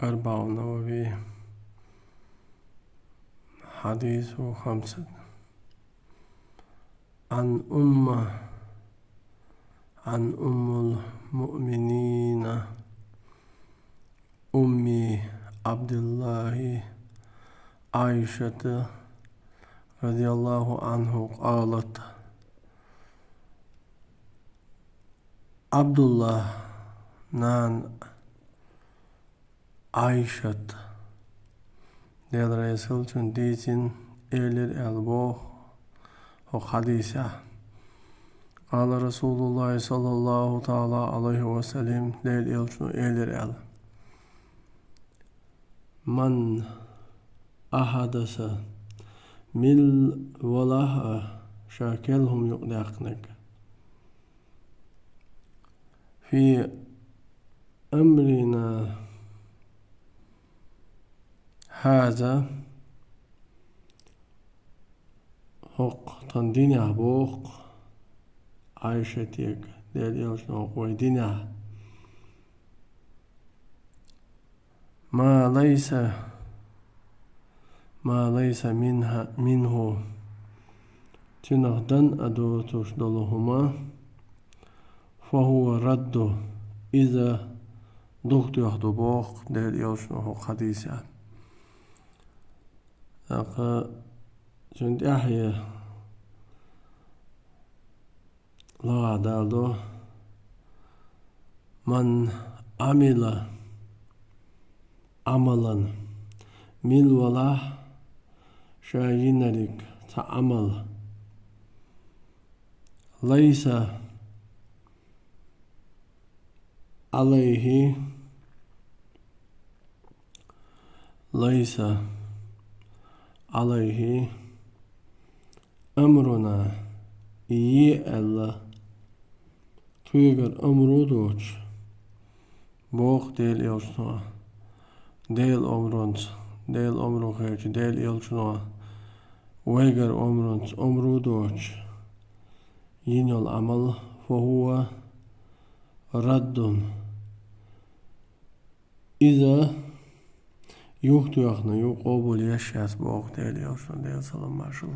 أربعون نووي. حديث 5 عن أم المؤمنين أمي عبد الله عائشة رضي الله عنه قالت: عبد الله نان عائشة del Resultun dicin elir elboh o hadisa. قال رسول الله صلى الله تعالى عليه وسلم del elçunu elir el. من أحدث مل وله شاكلهم يقلقنك في أمرنا هذا حق تنديني بوق عايشتك del elçunu ويديني ما ليس منه تنهدن أدوتش دلهما فهو رد إذا دخت يحدو بوق del elçunu حديثا. جند أحيا لا دالدو من عمل عملا مل ولا شاينرك تعمل ليس عليه أمرنا الله تيجر أمرو دوش بوق del elçuna del omru khaychi del elçuna ويجر أمرو دوش ينال عمل فهو رد إذا يقبل يشيس بوق del elçuna del salam marshal